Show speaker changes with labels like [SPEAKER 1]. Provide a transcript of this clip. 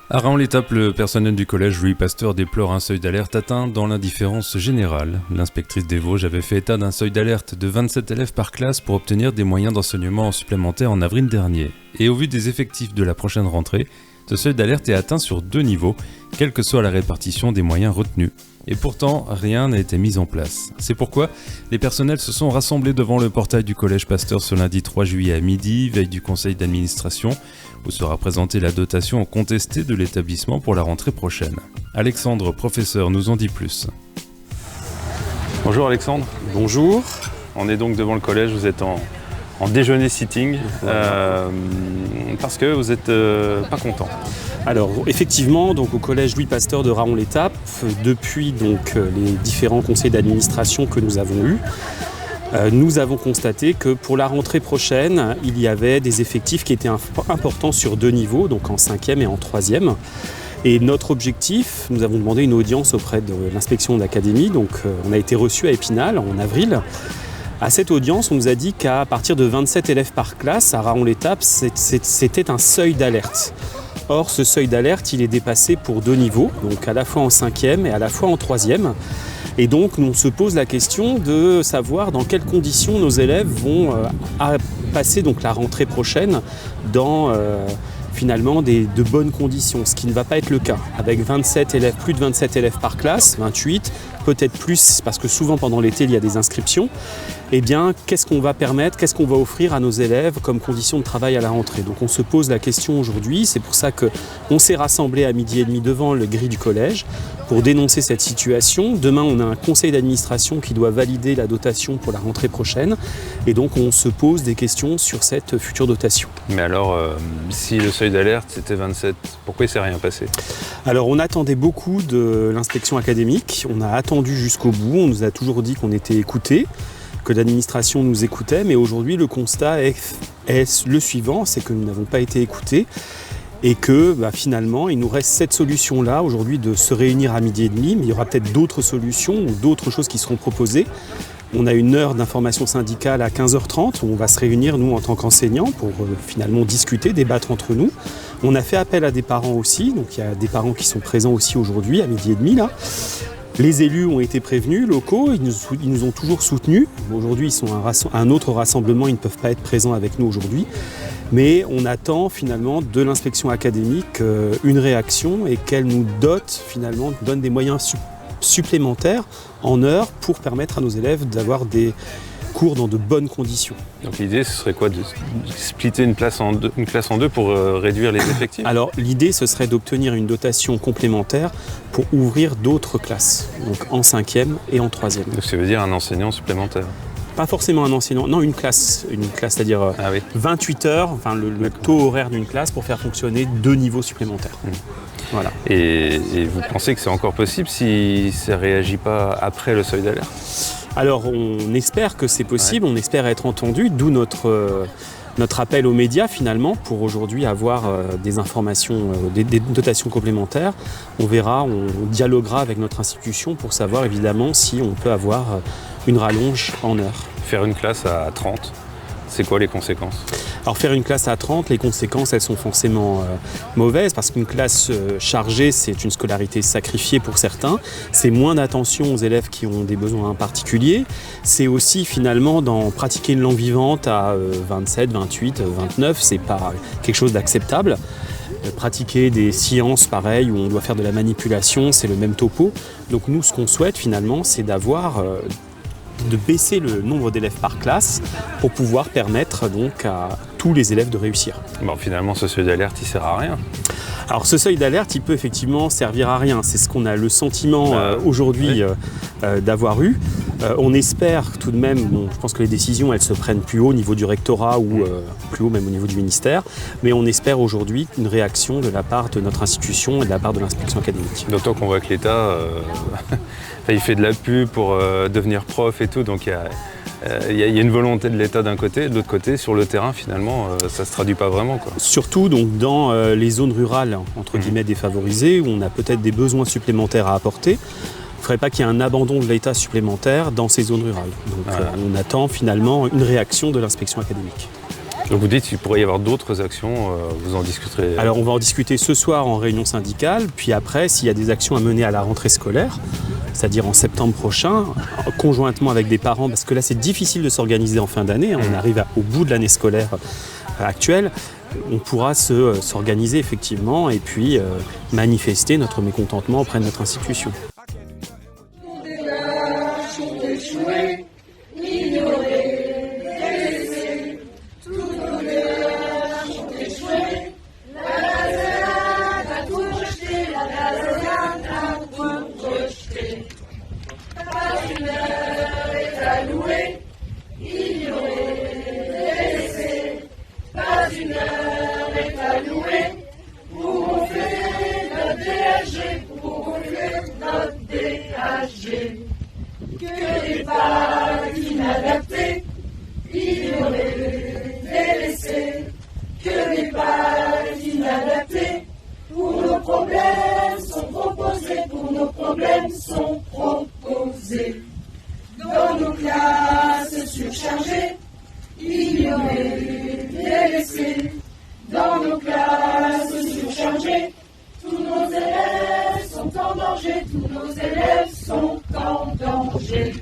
[SPEAKER 1] À Raon-l'Étape, le personnel du collège Louis Pasteur déplore un seuil d'alerte atteint dans l'indifférence générale. L'inspectrice des Vosges avait fait état d'un seuil d'alerte de 27 élèves par classe pour obtenir des moyens d'enseignement supplémentaires en avril dernier. Et au vu des effectifs de la prochaine rentrée, ce seuil d'alerte est atteint sur 2 niveaux, quelle que soit la répartition des moyens retenus. Et pourtant, rien n'a été mis en place. C'est pourquoi les personnels se sont rassemblés devant le portail du collège Pasteur ce lundi 3 juillet à midi, veille du conseil d'administration, où sera présentée la dotation contestée de l'établissement pour la rentrée prochaine. Alexandre, professeur, nous en dit plus. Bonjour Alexandre.
[SPEAKER 2] Bonjour.
[SPEAKER 1] On est donc devant le collège, vous êtes en déjeuner sitting, parce que vous n'êtes pas content.
[SPEAKER 2] Alors effectivement, donc au collège Louis Pasteur de Raon-l'Étape, depuis donc les différents conseils d'administration que nous avons eus, nous avons constaté que pour la rentrée prochaine, il y avait des effectifs qui étaient importants sur 2 niveaux, donc en 5e et en 3e. Et notre objectif, nous avons demandé une audience auprès de l'inspection d'académie, donc on a été reçu à Épinal en avril. À cette audience, on nous a dit qu'à partir de 27 élèves par classe, à Raon-l'Étape, c'était un seuil d'alerte. Or, ce seuil d'alerte, il est dépassé pour 2 niveaux, donc à la fois en 5e et à la fois en 3e. Et donc, on se pose la question de savoir dans quelles conditions nos élèves vont passer donc, la rentrée prochaine dans finalement de bonnes conditions, ce qui ne va pas être le cas. Avec 27 élèves, plus de 27 élèves par classe, 28, peut-être plus, parce que souvent pendant l'été, il y a des inscriptions. Eh bien, qu'est-ce qu'on va permettre, qu'est-ce qu'on va offrir à nos élèves comme conditions de travail à la rentrée? Donc on se pose la question aujourd'hui, c'est pour ça qu'on s'est rassemblés à 12h30 devant le grille du collège pour dénoncer cette situation. Demain, on a un conseil d'administration qui doit valider la dotation pour la rentrée prochaine. Et donc on se pose des questions sur cette future dotation.
[SPEAKER 1] Mais alors, si le seuil d'alerte c'était 27, pourquoi il ne s'est rien passé?
[SPEAKER 2] Alors on attendait beaucoup de l'inspection académique, on a attendu jusqu'au bout, on nous a toujours dit qu'on était écoutés, que l'administration nous écoutait, mais aujourd'hui le constat est le suivant, c'est que nous n'avons pas été écoutés et que finalement il nous reste cette solution-là aujourd'hui de se réunir à 12h30, mais il y aura peut-être d'autres solutions ou d'autres choses qui seront proposées. On a une heure d'information syndicale à 15h30 où on va se réunir nous en tant qu'enseignants pour finalement discuter, débattre entre nous. On a fait appel à des parents aussi, donc il y a des parents qui sont présents aussi aujourd'hui à 12h30 là. Les élus ont été prévenus, locaux, ils nous ont toujours soutenus. Aujourd'hui, ils sont à un autre rassemblement, ils ne peuvent pas être présents avec nous aujourd'hui. Mais on attend finalement de l'inspection académique une réaction et qu'elle nous donne des moyens supplémentaires en heures pour permettre à nos élèves d'avoir des cours dans de bonnes conditions.
[SPEAKER 1] Donc l'idée, ce serait quoi? De splitter une classe en deux pour réduire les effectifs?
[SPEAKER 2] Alors l'idée, ce serait d'obtenir une dotation complémentaire pour ouvrir d'autres classes, donc en 5e et en 3e.
[SPEAKER 1] Donc ça veut dire un enseignant supplémentaire?
[SPEAKER 2] Pas forcément un enseignant, non, une classe, c'est-à-dire 28 heures, enfin le taux horaire d'une classe pour faire fonctionner 2 niveaux supplémentaires. Voilà.
[SPEAKER 1] Et vous pensez que c'est encore possible si ça ne réagit pas après le seuil d'alerte?
[SPEAKER 2] Alors on espère que c'est possible, on espère être entendu, d'où notre appel aux médias finalement pour aujourd'hui avoir des informations, des dotations complémentaires. On verra, on dialoguera avec notre institution pour savoir évidemment si on peut avoir une rallonge en heures.
[SPEAKER 1] Faire une classe à 30, c'est quoi les conséquences?
[SPEAKER 2] Alors faire une classe à 30, les conséquences elles sont forcément mauvaises parce qu'une classe chargée c'est une scolarité sacrifiée pour certains, c'est moins d'attention aux élèves qui ont des besoins particuliers, c'est aussi finalement dans pratiquer une langue vivante à 27, 28, 29, c'est pas quelque chose d'acceptable. Pratiquer des sciences pareilles où on doit faire de la manipulation, c'est le même topo. Donc nous ce qu'on souhaite finalement c'est de baisser le nombre d'élèves par classe pour pouvoir permettre donc à tous les élèves de réussir.
[SPEAKER 1] Bon, finalement, ce seuil d'alerte, il ne sert à rien.
[SPEAKER 2] Alors ce seuil d'alerte, il peut effectivement servir à rien. C'est ce qu'on a le sentiment aujourd'hui d'avoir eu. On espère tout de même, je pense que les décisions, elles se prennent plus haut au niveau du rectorat ou plus haut même au niveau du ministère, mais on espère aujourd'hui une réaction de la part de notre institution et de la part de l'inspection académique.
[SPEAKER 1] D'autant qu'on voit que l'État, il fait de la pub pour devenir prof et tout, donc il y a une volonté de l'État d'un côté, de l'autre côté, sur le terrain, finalement, ça ne se traduit pas vraiment, quoi.
[SPEAKER 2] Surtout donc, dans les zones rurales, entre guillemets défavorisées, où on a peut-être des besoins supplémentaires à apporter. Il ne faudrait pas qu'il y ait un abandon de l'État supplémentaire dans ces zones rurales. Donc on attend finalement une réaction de l'inspection académique.
[SPEAKER 1] Donc vous dites qu'il pourrait y avoir d'autres actions, vous en discuterez.
[SPEAKER 2] Alors on va en discuter ce soir en réunion syndicale, puis après s'il y a des actions à mener à la rentrée scolaire, c'est-à-dire en septembre prochain, conjointement avec des parents, parce que là c'est difficile de s'organiser en fin d'année, on arrive au bout de l'année scolaire actuelle, on pourra s'organiser effectivement et puis manifester notre mécontentement auprès de notre institution.
[SPEAKER 3] Dans nos classes surchargées, ignorés, délaissés. Dans nos classes surchargées, tous nos élèves sont en danger, tous nos élèves sont en danger.